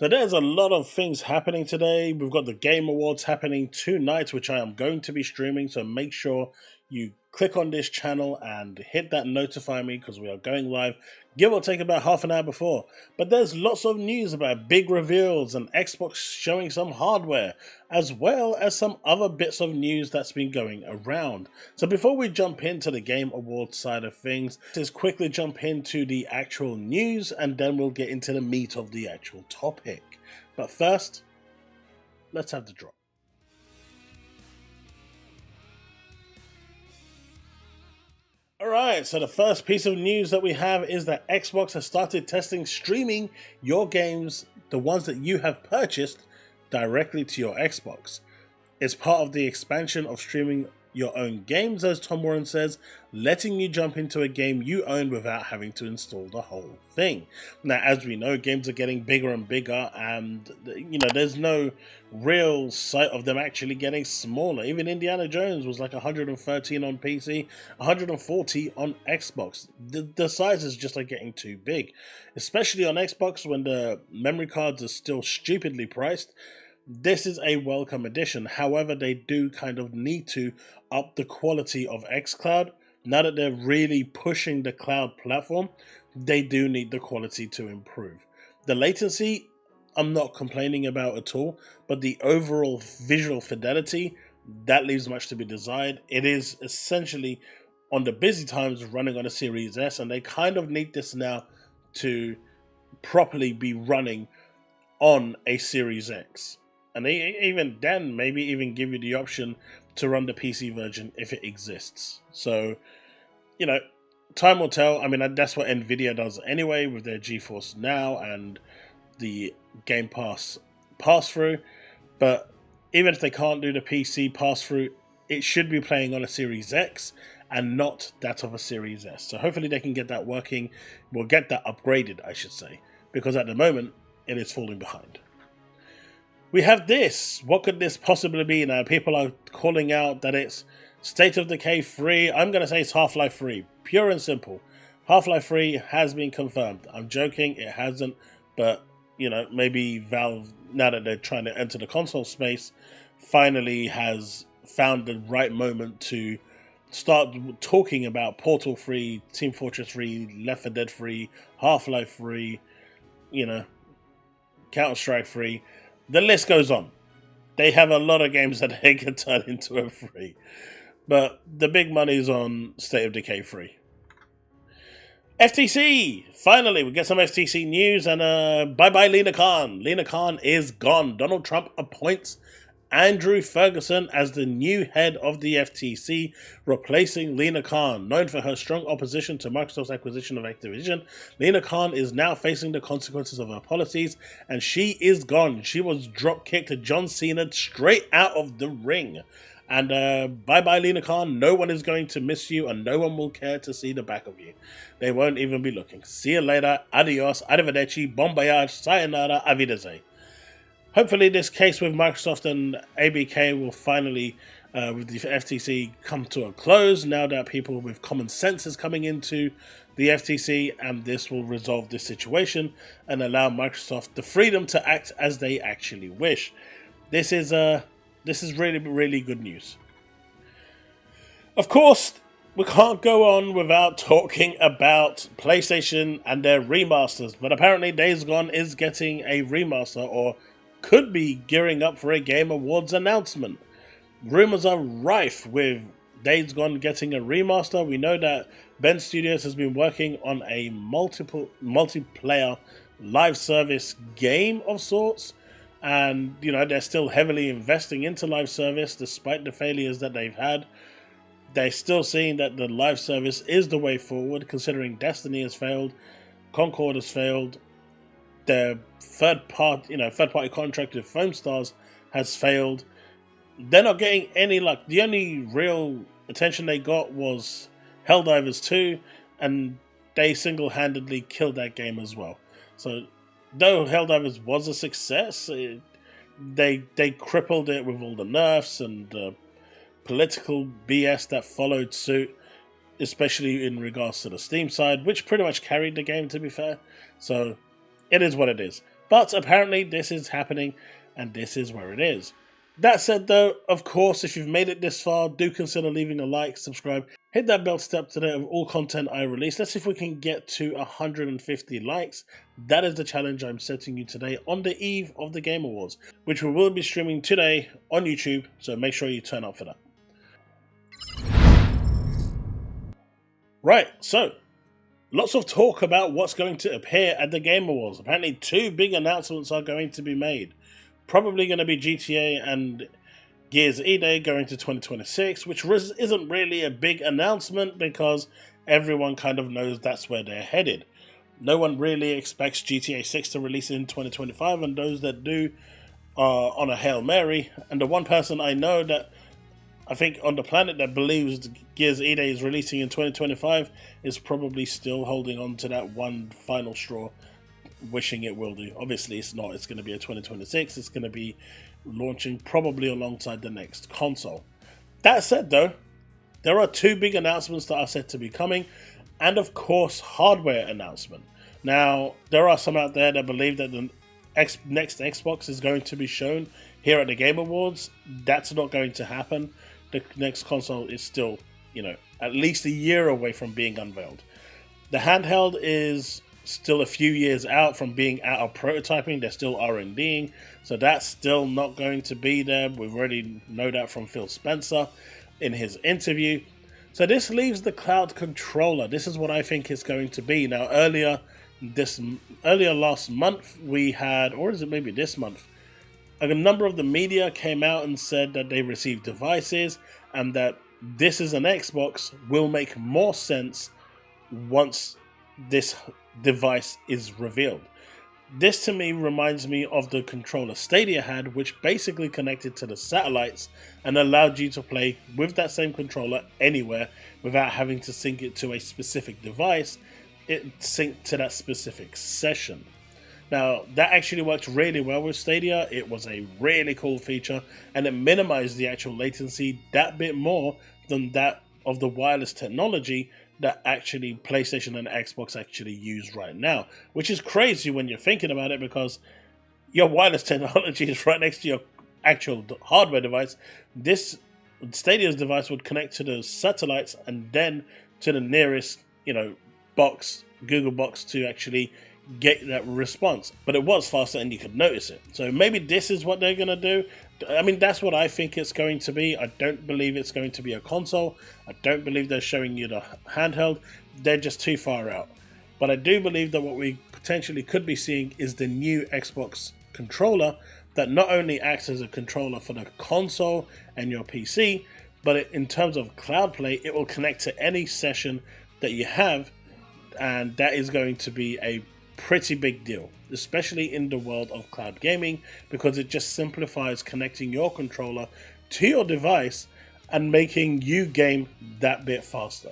So there's a lot of things happening today. We've got the Game Awards happening tonight, which I am going to be streaming. So make sure you click on this channel and hit that notify me because we are going live, give or take about half an hour before. But there's lots of news about big reveals and Xbox showing some hardware, as well as some other bits of news that's been going around. So before we jump into the Game Awards side of things, let's quickly jump into the actual news and then we'll get into the meat of the actual topic. But first, let's have the drop. Alright, so the first piece of news that we have is that Xbox has started testing streaming your games, the ones that you have purchased, directly to your Xbox. It's part of the expansion of streaming your own games, as Tom Warren says, letting you jump into a game you own without having to install the whole thing. Now, as we know, games are getting bigger and bigger, and there's no real sight of them actually getting smaller. Even Indiana Jones was like 113 on PC, 140 on Xbox. The sizes just are getting too big, especially on Xbox when the memory cards are still stupidly priced. This is a welcome addition. However, they do kind of need to up the quality of xCloud. Now that they're really pushing the cloud platform, they do need the quality to improve. The latency, I'm not complaining about at all, but the overall visual fidelity, that leaves much to be desired. It is essentially, on the busy times, running on a Series S, and they kind of need this now to properly be running on a Series X. And they even then maybe even give you the option to run the PC version if it exists. So, time will tell. I mean, that's what Nvidia does anyway with their GeForce Now and the Game Pass pass-through. But even if they can't do the PC pass-through, it should be playing on a Series X and not that of a Series S. So hopefully they can get that working. We'll get that upgraded, I should say. Because at the moment, it is falling behind. We have this. What could this possibly be now? People are calling out that it's State of Decay 3. I'm going to say it's Half-Life 3. Pure and simple. Half-Life 3 has been confirmed. I'm joking, it hasn't. But, maybe Valve, now that they're trying to enter the console space, finally has found the right moment to start talking about Portal 3, Team Fortress 3, Left 4 Dead 3, Half-Life 3, Counter-Strike 3. The list goes on. They have a lot of games that they can turn into a free. But the big money's on State of Decay 3. FTC! Finally, we get some FTC news and bye-bye Lena Khan. Lena Khan is gone. Donald Trump appoints Andrew Ferguson as the new head of the FTC, replacing Lena Khan. Known for her strong opposition to Microsoft's acquisition of Activision, Lena Khan is now facing the consequences of her policies, and she is gone. She was drop-kicked to John Cena straight out of the ring. And bye-bye Lena Khan, no one is going to miss you and no one will care to see the back of you. They won't even be looking. See you later, adios, arrivederci, bon voyage, sayonara, avideze. Hopefully this case with Microsoft and ABK will finally, with the FTC, come to a close now that people with common sense is coming into the FTC, and this will resolve this situation and allow Microsoft the freedom to act as they actually wish. This is really, really good news. Of course, we can't go on without talking about PlayStation and their remasters, but apparently Days Gone is getting a remaster, or could be gearing up for a Game Awards announcement. Rumors are rife with Days Gone getting a remaster. We know that Ben Studios has been working on a multiplayer live service game of sorts, and they're still heavily investing into live service despite the failures that they've had. They're still seeing that the live service is the way forward, considering Destiny has failed, Concord has failed, their third-party contract with Foam Stars has failed. They're not getting any luck. The only real attention they got was Helldivers 2, and they single-handedly killed that game as well. So, though Helldivers was a success, they crippled it with all the nerfs and political BS that followed suit, especially in regards to the Steam side, which pretty much carried the game, to be fair. So, it is what it is. But apparently this is happening, and this is where it is. That said though, of course, if you've made it this far, do consider leaving a like, subscribe, hit that bell to stay up to date of all content I release. Let's see if we can get to 150 likes. That is the challenge I'm setting you today on the eve of the Game Awards, which we will be streaming today on YouTube, so make sure you turn up for that. Right, so lots of talk about what's going to appear at the Game Awards. Apparently 2 big announcements are going to be made. Probably going to be GTA and Gears E-Day going to 2026, which isn't really a big announcement because everyone kind of knows that's where they're headed. No one really expects GTA 6 to release in 2025, and those that do are on a Hail Mary. And the one person I know that I think on the planet that believes Gears E-Day is releasing in 2025 is probably still holding on to that one final straw, wishing it will do. Obviously it's not. It's going to be a 2026. It's going to be launching probably alongside the next console. That said though, there are 2 big announcements that are said to be coming, and of course hardware announcement. Now there are some out there that believe that the next Xbox is going to be shown here at the Game Awards. That's not going to happen. The next console is still, at least a year away from being unveiled. The handheld is still a few years out from being out of prototyping. They're still R&Ding, so that's still not going to be there. We've already know that from Phil Spencer in his interview. So this leaves the cloud controller. This is what I think it's going to be. Now earlier last month we had, or is it maybe this month, a number of the media came out and said that they received devices and that this is an Xbox will make more sense once this device is revealed. This to me reminds me of the controller Stadia had, which basically connected to the satellites and allowed you to play with that same controller anywhere without having to sync it to a specific device. It synced to that specific session. Now, that actually worked really well with Stadia. It was a really cool feature, and it minimized the actual latency that bit more than that of the wireless technology that actually PlayStation and Xbox actually use right now, which is crazy when you're thinking about it, because your wireless technology is right next to your actual hardware device. This Stadia's device would connect to the satellites and then to the nearest, box, Google Box, to actually get that response. But it was faster and you could notice it. So maybe this is what they're going to do. I mean, that's what I think it's going to be. I don't believe it's going to be a console. I don't believe they're showing you the handheld. They're just too far out. But I do believe that what we potentially could be seeing is the new Xbox controller that not only acts as a controller for the console and your PC, but in terms of cloud play, it will connect to any session that you have, and that is going to be a pretty big deal, especially in the world of cloud gaming, because it just simplifies connecting your controller to your device and making you game that bit faster.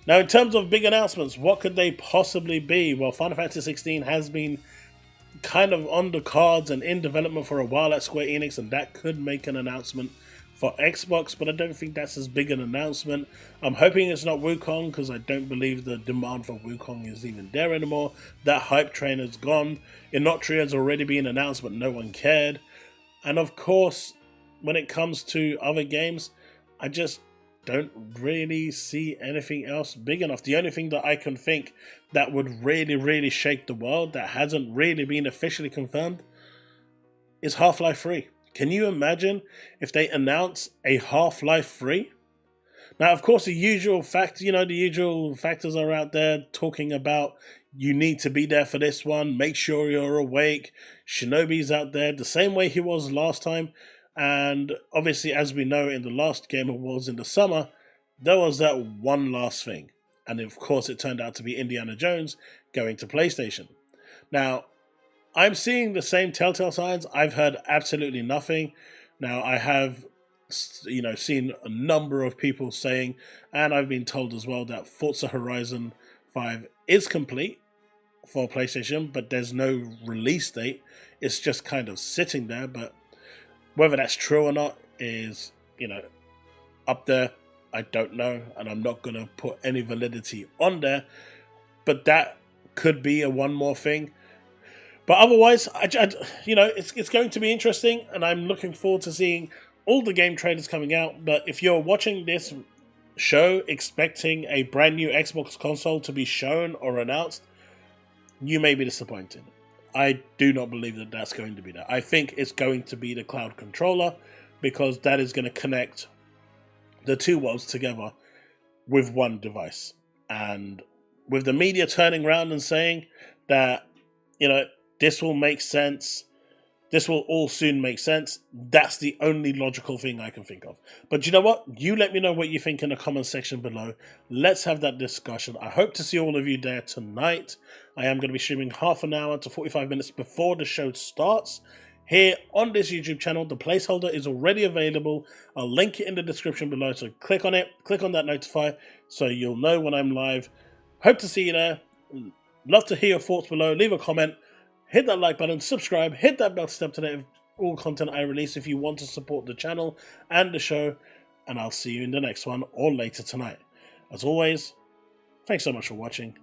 Now, in terms of big announcements, what could they possibly be? Well, Final Fantasy 16 has been kind of on the cards and in development for a while at Square Enix, and that could make an announcement for Xbox, but I don't think that's as big an announcement. I'm hoping it's not Wukong, because I don't believe the demand for Wukong is even there anymore. That hype train is gone. Inotria has already been announced, but no one cared. And of course, when it comes to other games, I just don't really see anything else big enough. The only thing that I can think that would really shake the world, that hasn't really been officially confirmed, is Half-Life 3. Can you imagine if they announce a Half-Life 3? Now, of course, the usual factors are out there talking about you need to be there for this one, make sure you're awake. Shinobi's out there the same way he was last time. And obviously, as we know, in the last Game Awards in the summer, there was that one last thing. And of course, it turned out to be Indiana Jones going to PlayStation. Now, I'm seeing the same telltale signs. I've heard absolutely nothing. Now, I have, seen a number of people saying, and I've been told as well, that Forza Horizon 5 is complete for PlayStation, but there's no release date. It's just kind of sitting there, but whether that's true or not is, up there. I don't know, and I'm not going to put any validity on there, but that could be a one more thing. But otherwise, it's going to be interesting, and I'm looking forward to seeing all the game trailers coming out. But if you're watching this show expecting a brand new Xbox console to be shown or announced, you may be disappointed. I do not believe that that's going to be that. I think it's going to be the cloud controller, because that is going to connect the two worlds together with one device. And with the media turning around and saying that, this will make sense, this will all soon make sense, that's the only logical thing I can think of. But you know what? You let me know what you think in the comment section below. Let's have that discussion. I hope to see all of you there tonight. I am going to be streaming half an hour to 45 minutes before the show starts here on this YouTube channel. The placeholder is already available. I'll link it in the description below, so click on it, click on that notify, so you'll know when I'm live. Hope to see you there. Love to hear your thoughts below. Leave a comment. Hit that like button, subscribe, hit that bell to stay up to date with all content I release if you want to support the channel and the show, and I'll see you in the next one or later tonight. As always, thanks so much for watching.